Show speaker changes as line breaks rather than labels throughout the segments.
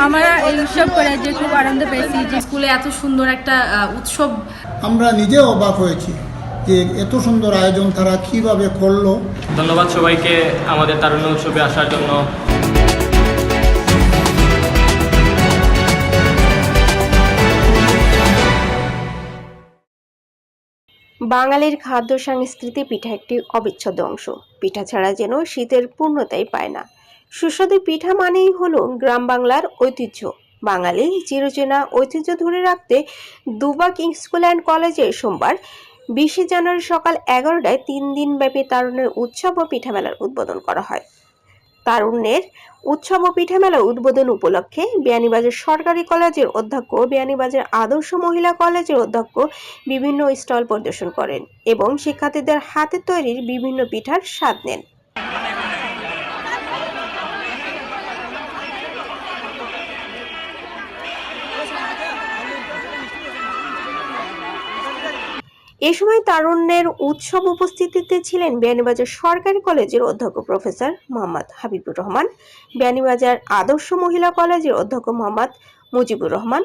আমরা এই উৎসব করে যে খুব আনন্দ পেয়েছি যে স্কুলে এত সুন্দর একটা উৎসব।
আমরা নিজেও অবাক হয়েছি যে এত সুন্দর আয়োজন তারা কিভাবে করলো।
ধন্যবাদ সবাইকে আমাদের তারুণ্য উৎসবে আসার জন্য।
বাঙালির খাদ্য সংস্কৃতি পিঠা একটি অবিচ্ছেদ্য অংশ। পিঠা ছাড়া যেন শীতের পূর্ণতাই পায় না। সুস্বাদু পিঠা মানেই হলো গ্রাম বাংলার ঐতিহ্য। বাঙালি চিরচেনা ঐতিহ্য ধরে রাখতে দুবাগ স্কুল অ্যান্ড কলেজে সোমবার 20 জানুয়ারি সকাল 11টায় 3 দিনব্যাপী তারুণ্যের উৎসব ও পিঠা মেলার উদ্বোধন করা হয়। তারুণ্যের উৎসব ও পিঠা মেলা উদ্বোধন উপলক্ষে বিয়ানীবাজার সরকারি কলেজের অধ্যক্ষ, বিয়ানীবাজার আদর্শ মহিলা কলেজের অধ্যক্ষ বিভিন্ন স্টল পরিদর্শন করেন এবং শিক্ষার্থীদের হাতে তৈরির বিভিন্ন পিঠার স্বাদ নেন। এ সময় তারুণ্যের উৎসব উপস্থিতিতে ছিলেন বিয়ানীবাজার সরকারি কলেজের অধ্যক্ষ প্রফেসর মোহাম্মদ হাবিবুর রহমান, বিয়ানীবাজার আদর্শ মহিলা কলেজের অধ্যক্ষ মোহাম্মদ মুজিবুর রহমান,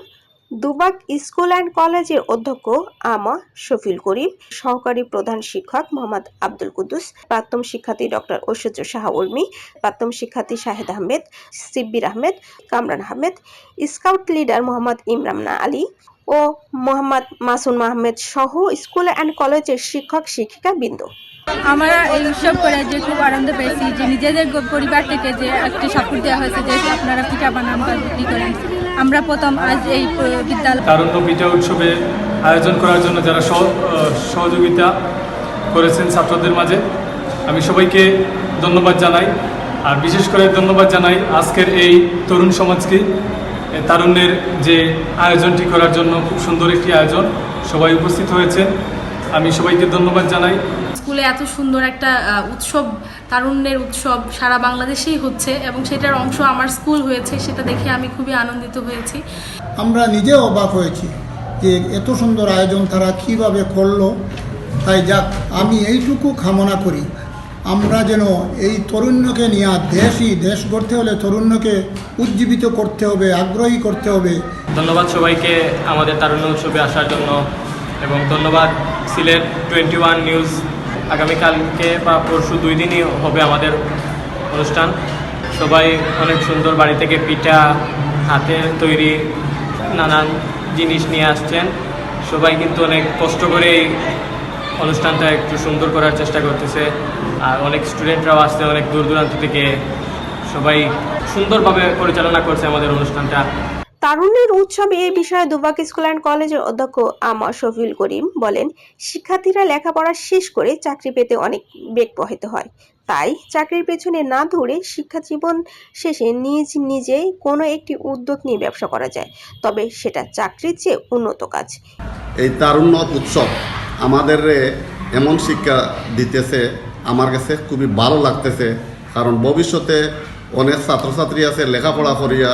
দুবাগ স্কুল অ্যান্ড কলেজের অধ্যক্ষ আমা শফিল করিম, সহকারী প্রধান শিক্ষক মোহাম্মদ আব্দুল কুদ্দুস, প্রাক্তন শিক্ষার্থী ডক্টর ঐশ্বর্য সাহা উর্মি, প্রাক্তন শিক্ষার্থী শাহেদ আহমেদ, সিব্বির আহমেদ, কামরান আহমেদ, স্কাউট লিডার মোহাম্মদ ইমরান আলী ও মোহাম্মদ মাসুম আহমেদ সহ স্কুল অ্যান্ড কলেজের শিক্ষক শিক্ষিকা বৃন্দ।
আমরা এই উৎসব করে যে খুব আনন্দ পেয়েছি যে নিজেদের পরিবার থেকে যে একটি সাপোর্ট দেওয়া হয়েছে যে আপনারা পিঠা বানান বা বিক্রি করেন। আমরা প্রথম আজ এই বিদ্যালয়
তারুণ্য পিঠা উৎসবে আয়োজন করার জন্য যারা সহযোগিতা করেছেন ছাত্রদের মাঝে, আমি সবাইকে ধন্যবাদ জানাই। আর বিশেষ করে ধন্যবাদ জানাই আজকের এই তরুণ সমাজকে, তারুণ্যের যে আয়োজনটি করার জন্য খুব সুন্দর একটি আয়োজন, সবাই উপস্থিত হয়েছে, আমি সবাইকে ধন্যবাদ জানাই।
স্কুলে এত সুন্দর একটা উৎসব, তারুণ্যের উৎসব সারা বাংলাদেশেই হচ্ছে এবং সেটার অংশ আমার স্কুল হয়েছে, সেটা দেখে আমি খুবই আনন্দিত হয়েছি।
আমরা নিজেও অবাক হয়েছি যে এত সুন্দর আয়োজন তারা কিভাবে করলো। তাই যাক, আমি এইটুকু কামনা করি আমরা যেন এই তরুণ্যকে নিয়ে দেশ গড়তে হলে তরুণ্যকে উজ্জীবিত করতে হবে, আগ্রহী করতে হবে।
ধন্যবাদ সবাইকে আমাদের তারুণ্য উৎসবে আসার জন্য এবং ধন্যবাদ সিলেট 21 নিউজ। আগামীকালকে বা পরশু 2 দিনই হবে আমাদের অনুষ্ঠান। সবাই অনেক সুন্দর বাড়ি থেকে পিঠা, হাতের তৈরি নানান জিনিস নিয়ে আসছেন। সবাই কিন্তু অনেক কষ্ট করে এই অনুষ্ঠানটা একটু সুন্দর করার চেষ্টা করতেছে। আর অনেক স্টুডেন্টরাও আসছে অনেক দূর দূরান্ত থেকে, সবাই সুন্দরভাবে পরিচালনা করছে আমাদের অনুষ্ঠানটা।
তারুণ্যের উৎসবে এ বিষয়ে দুবাগ স্কুল অ্যান্ড কলেজের অধ্যক্ষ আমা শফিল করিম বলেন, শিক্ষার্থীরা লেখাপড়া শেষ করে চাকরি পেতে অনেক বেগ প্রবাহিত হয়। তাই চাকরির পেছনে না দৌড়ে শিক্ষা জীবন শেষে নিজে কোনো একটি উদ্যোগ নিয়ে ব্যবসা করা যায়, তবে সেটা চাকরির চেয়ে উন্নত কাজ।
এই তারুণ্য উৎসব আমাদের এমন শিক্ষা দিতেছে, আমার কাছে খুবই ভালো লাগতেছে। কারণ ভবিষ্যতে অনেক ছাত্রছাত্রী আছে লেখাপড়া করিয়া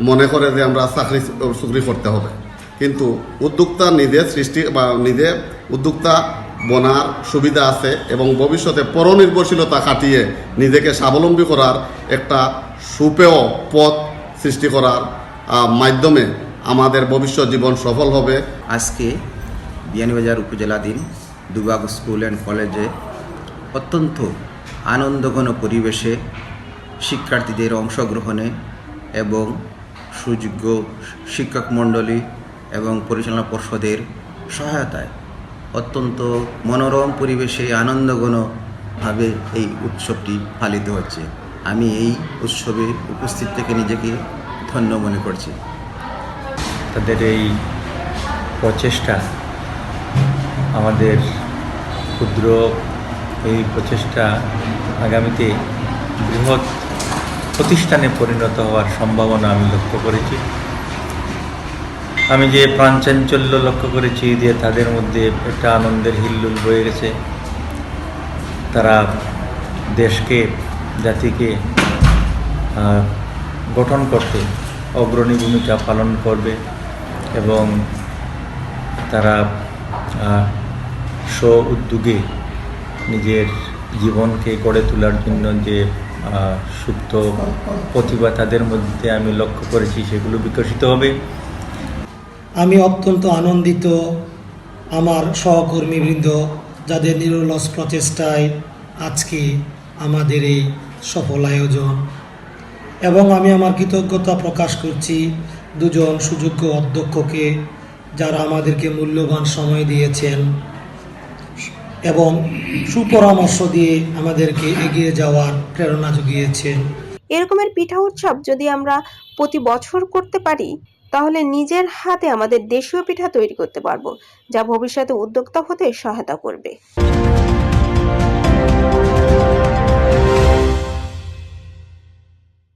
মনে করে যে আমরা চাকরি করতে হবে, কিন্তু উদ্যোক্তা নিজে সৃষ্টি বা নিজে উদ্যোক্তা বনার সুবিধা আছে এবং ভবিষ্যতে পরনির্ভরশীলতা কাটিয়ে নিজেকে স্বাবলম্বী করার একটা সুপেয় পথ সৃষ্টি করার মাধ্যমে আমাদের ভবিষ্যৎ জীবন সফল হবে।
আজকে বিয়ানীবাজার উপজেলাধীন দুবাগ স্কুল অ্যান্ড কলেজে অত্যন্ত আনন্দঘন পরিবেশে শিক্ষার্থীদের অংশগ্রহণে এবং সুযোগ্য শিক্ষক মণ্ডলী এবং পরিচালনা পর্ষদের সহায়তায় অত্যন্ত মনোরম পরিবেশে আনন্দঘনভাবে এই উৎসবটি পালিত হচ্ছে। আমি এই উৎসবে উপস্থিত থেকে নিজেকে ধন্য মনে করছি।
তাদের এই প্রচেষ্টা, আমাদের ক্ষুদ্র এই প্রচেষ্টা আগামীতে বৃহৎ প্রতিষ্ঠানে পরিণত হওয়ার সম্ভাবনা আমি লক্ষ্য করেছি। আমি যে প্রাণচাঞ্চল্য লক্ষ্য করেছি যে তাদের মধ্যে একটা আনন্দের হিল্লোল বয়ে গেছে। তারা দেশকে, জাতিকে গঠন করতে অগ্রণী ভূমিকা পালন করবে এবং তারা স্ব উদ্যোগে নিজের জীবনকে গড়ে তোলার জন্য যে সুপ্ত প্রতিভা তাদের মধ্যে আমি লক্ষ্য করেছি, সেগুলো বিকশিত হবে।
আমি অত্যন্ত আনন্দিত আমার সহকর্মীবৃন্দ যাদের নিরলস প্রচেষ্টায় আজকে আমাদের এই সফল আয়োজন, এবং আমি আমার কৃতজ্ঞতা প্রকাশ করছি দুজন সুযোগ্য অধ্যক্ষকে যারা আমাদেরকে মূল্যবান সময় দিয়েছেন এবং সুপরামর্শ দিয়ে আমাদেরকে এগিয়ে যাওয়ার প্রেরণা জুগিয়েছেন।
এরকমের পিঠা উৎসব যদি আমরা প্রতি বছর করতে পারি তাহলে নিজের হাতে আমাদের দেশীয় পিঠা তৈরি করতে পারবো, যা ভবিষ্যতে উদ্যোক্তা হতে সহায়তা করবে।